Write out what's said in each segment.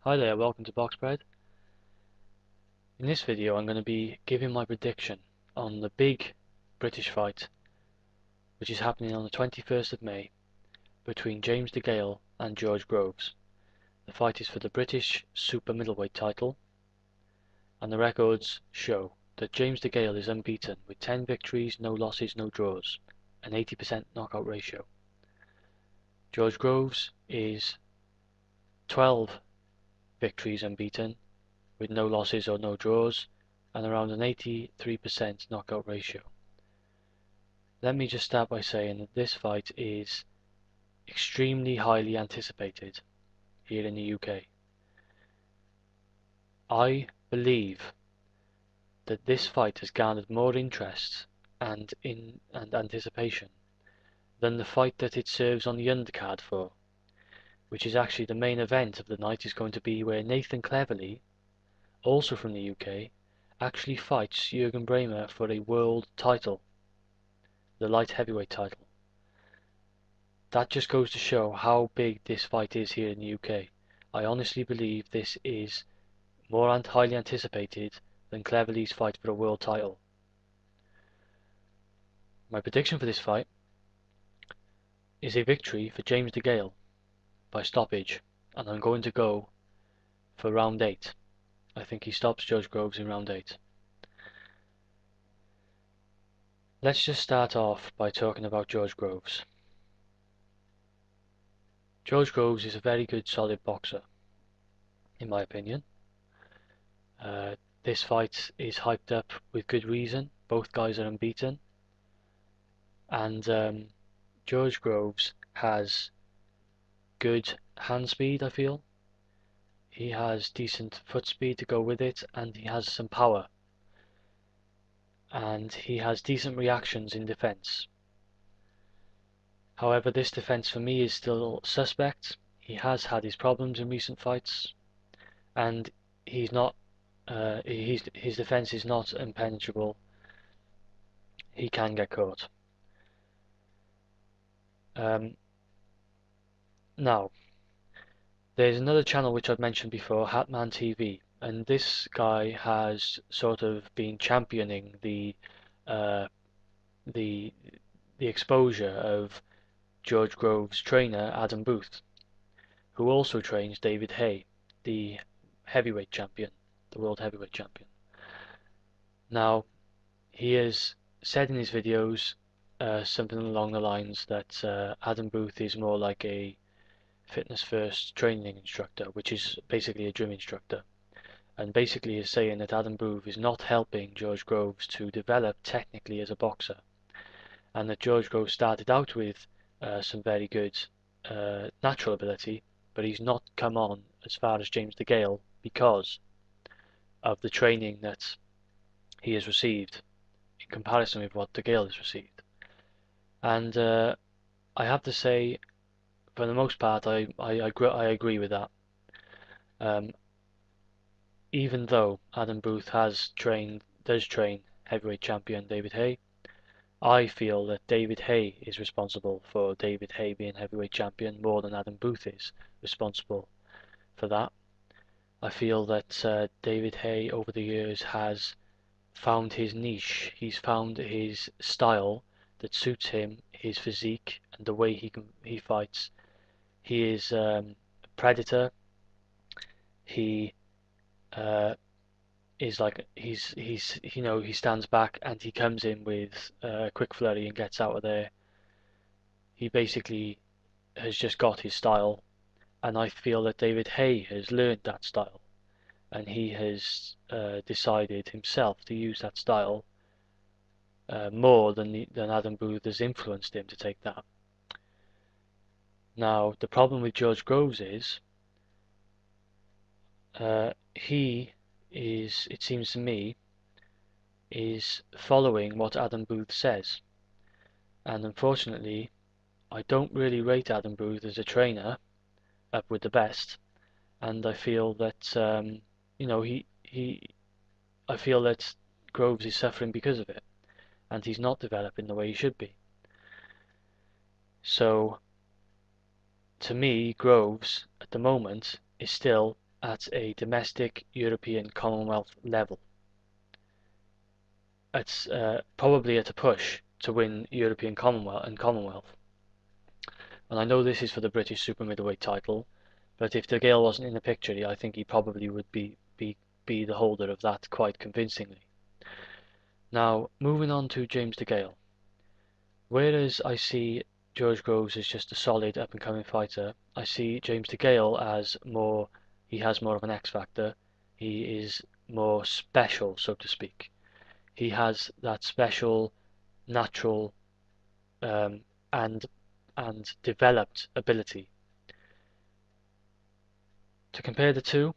Hi there, welcome to BoxPred. In this video I'm going to be giving my prediction on the big British fight which is happening on the 21st of May between James DeGale and George Groves. The fight is for the British Super Middleweight Title, and the records show that James DeGale is unbeaten with 10 victories, no losses, no draws, an 80% knockout ratio. George Groves is 12 victories unbeaten with no losses or no draws, and around an 83% knockout ratio. Let me just start by saying that this fight is extremely highly anticipated here in the UK. I believe that this fight has garnered more interest and anticipation than the fight that it serves on the undercard for, which is actually the main event of the night, is going to be where Nathan Cleverly, also from the UK, actually fights Jürgen Brähmer for a world title, the light heavyweight title. That just goes to show how big this fight is here in the UK. I honestly believe this is more highly anticipated than Cleverly's fight for a world title. My prediction for this fight is a victory for James DeGale by stoppage, and I'm going to go for round 8. I think he stops George Groves in round 8. Let's just start off by talking about George Groves. George Groves is a very good, solid boxer, in my opinion. This fight is hyped up with good reason. Both guys are unbeaten, and George Groves has good hand speed, I feel. He has decent foot speed to go with it, and he has some power. And he has decent reactions in defense. However, this defense for me is still suspect. He has had his problems in recent fights, and he's not. His defense is not impenetrable. He can get caught. Now, there's another channel which I've mentioned before, Hatman TV, and this guy has sort of been championing the the exposure of George Groves' trainer Adam Booth, who also trains David Haye, the heavyweight champion, the world heavyweight champion. Now, he has said in his videos something along the lines that Adam Booth is more like a fitness first training instructor, which is basically a gym instructor, and basically is saying that Adam Booth is not helping George Groves to develop technically as a boxer, and that George Groves started out with some very good natural ability, but he's not come on as far as James DeGale because of the training that he has received in comparison with what DeGale has received. And I have to say, for the most part, I agree with that. Even though Adam Booth does train heavyweight champion David Haye, I feel that David Haye is responsible for David Haye being heavyweight champion more than Adam Booth is responsible for that. I feel that David Haye over the years has found his niche. He's found his style that suits him, his physique, and the way he fights. He is a predator. He is like he stands back and he comes in with a quick flurry and gets out of there. He basically has just got his style, and I feel that David Haye has learned that style, and he has decided himself to use that style more than Adam Booth has influenced him to take that. Now, the problem with George Groves is he is, it seems to me, is following what Adam Booth says, and unfortunately I don't really rate Adam Booth as a trainer up with the best, and I feel that I feel that Groves is suffering because of it, and he's not developing the way he should be. So to me, Groves at the moment is still at a domestic European Commonwealth level. It's probably at a push to win European Commonwealth. And I know this is for the British Super Middleweight title, but if DeGale wasn't in the picture, I think he probably would be the holder of that quite convincingly. Now, moving on to James DeGale. Whereas I see George Groves as just a solid up-and-coming fighter, I see James DeGale as he has more of an X factor. He is more special, so to speak. He has that special, natural, and developed ability. To compare the two,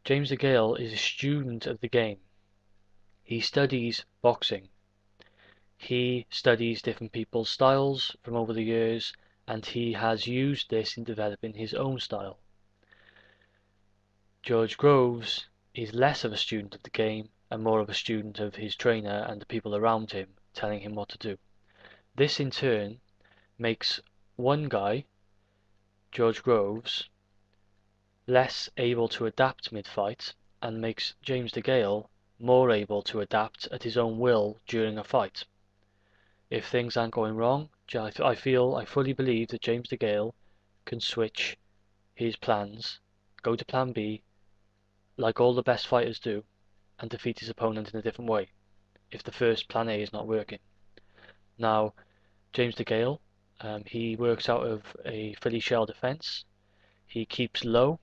James DeGale is a student of the game. He studies boxing. He studies different people's styles from over the years, and he has used this in developing his own style. George Groves is less of a student of the game and more of a student of his trainer and the people around him telling him what to do. This in turn makes one guy, George Groves, less able to adapt mid-fight and makes James DeGale more able to adapt at his own will during a fight. If things aren't going wrong, I fully believe that James DeGale can switch his plans, go to plan B, like all the best fighters do, and defeat his opponent in a different way, if the first plan A is not working. Now, James DeGale, he works out of a Philly shell defense. He keeps low.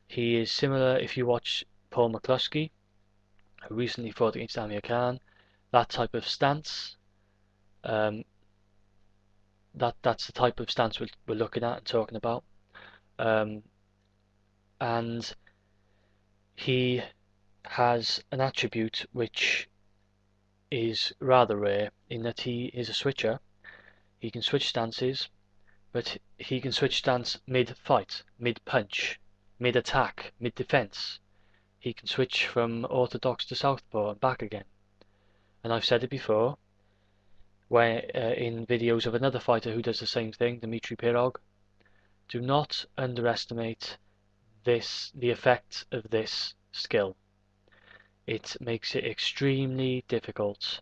He is similar, if you watch Paul McCluskey, who recently fought against Amir Khan, that type of stance. That's the type of stance we're looking at and talking about. And he has an attribute which is rather rare in that he is a switcher. He can switch stances, but he can switch stance mid-fight, mid-punch, mid-attack, mid-defense. He can switch from orthodox to southpaw and back again. And I've said it before, where in videos of another fighter who does the same thing, Dmitry Pirog. Do not underestimate the effect of this skill. It makes it extremely difficult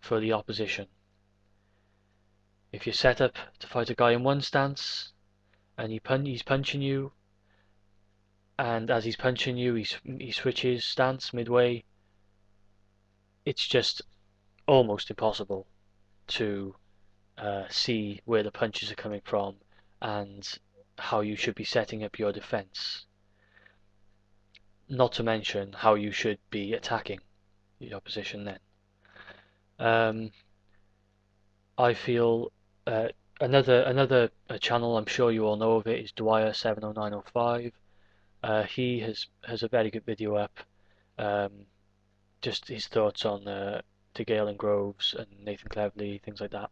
for the opposition. If you're set up to fight a guy in one stance and he's punching you, and as he's punching you he switches stance midway, it's just almost impossible to see where the punches are coming from and how you should be setting up your defense. Not to mention how you should be attacking the opposition then. I feel another channel, I'm sure you all know of it, is Dwyer70905. He has a very good video up, just his thoughts on DeGale and Groves and Nathan Cleverly, things like that.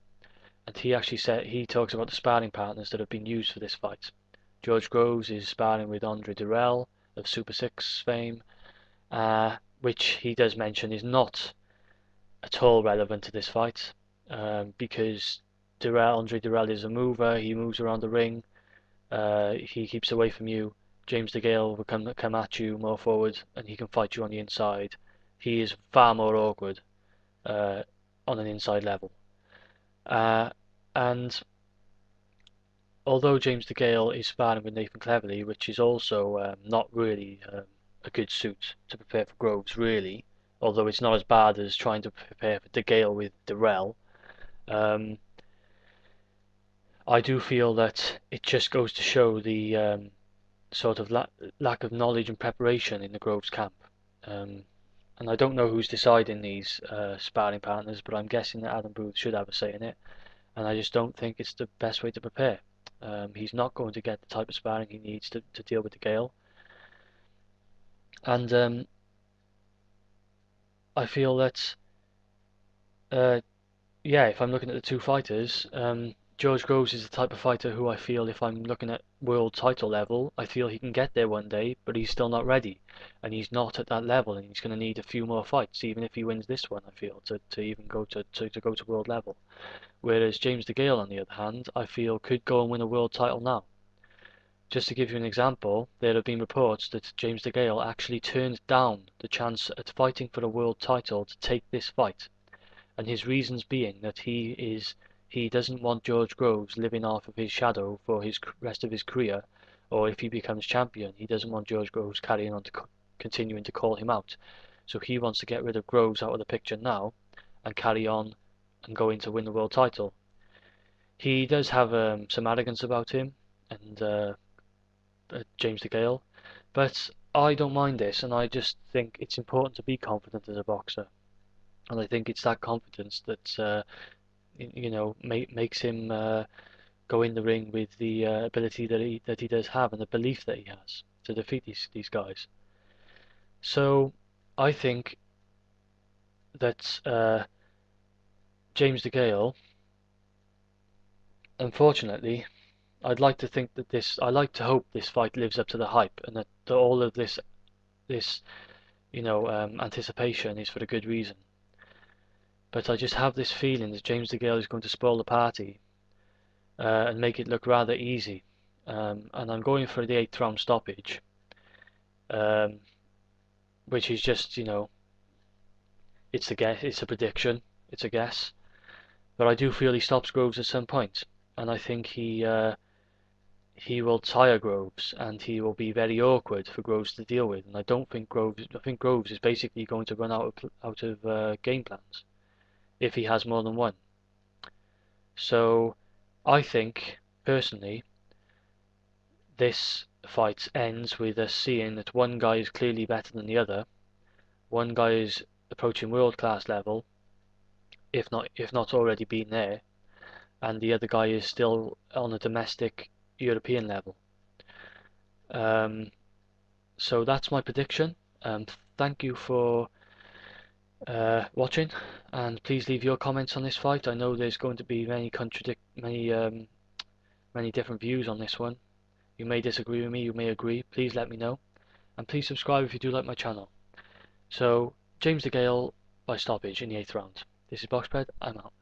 And he talks about the sparring partners that have been used for this fight. George Groves is sparring with Andre Dirrell of Super 6 fame, which he does mention is not at all relevant to this fight, because Andre Dirrell is a mover. He moves around the ring. He keeps away from you. James DeGale will come at you more forward, and he can fight you on the inside. He is far more awkward on an inside level. And although James DeGale is sparring with Nathan Cleverly, which is also not really a good suit to prepare for Groves, really, although it's not as bad as trying to prepare for DeGale with Dirrell, I do feel that it just goes to show the sort of lack of knowledge and preparation in the Groves camp. And I don't know who's deciding these sparring partners, but I'm guessing that Adam Booth should have a say in it. And I just don't think it's the best way to prepare. He's not going to get the type of sparring he needs to deal with DeGale. And I feel that, if I'm looking at the two fighters, George Groves is the type of fighter who I feel, if I'm looking at world title level, I feel he can get there one day, but he's still not ready. And he's not at that level, and he's going to need a few more fights, even if he wins this one, I feel, to even go to world level. Whereas James DeGale, on the other hand, I feel could go and win a world title now. Just to give you an example, there have been reports that James DeGale actually turned down the chance at fighting for a world title to take this fight, and his reasons being that he doesn't want George Groves living off of his shadow for his rest of his career, or if he becomes champion, he doesn't want George Groves carrying on to continuing to call him out. So he wants to get rid of Groves out of the picture now and carry on and go in to win the world title. He does have some arrogance about him, and James DeGale, but I don't mind this, and I just think it's important to be confident as a boxer, and I think it's that confidence that makes him go in the ring with the ability that he does have and the belief that he has to defeat these guys. So I think that James DeGale, unfortunately, I'd like to think that I like to hope this fight lives up to the hype, and that all of this anticipation is for a good reason. But I just have this feeling that James DeGale is going to spoil the party and make it look rather easy. And I'm going for the 8th round stoppage, which is just, it's a guess, it's a prediction, it's a guess. But I do feel he stops Groves at some point, and I think he will tire Groves, and he will be very awkward for Groves to deal with. And I think Groves is basically going to run out of game plans if he has more than one. So I think personally this fight ends with us seeing that one guy is clearly better than the other. One guy is approaching world class level, if not already been there, and the other guy is still on a domestic European level. So that's my prediction. Thank you for watching, and please leave your comments on this fight. I know there's going to be many different views on this one. You may disagree with me, you may agree. Please let me know, and please subscribe if you do like my channel. So James DeGale by stoppage in the 8th round. This is BoxPred. I'm out.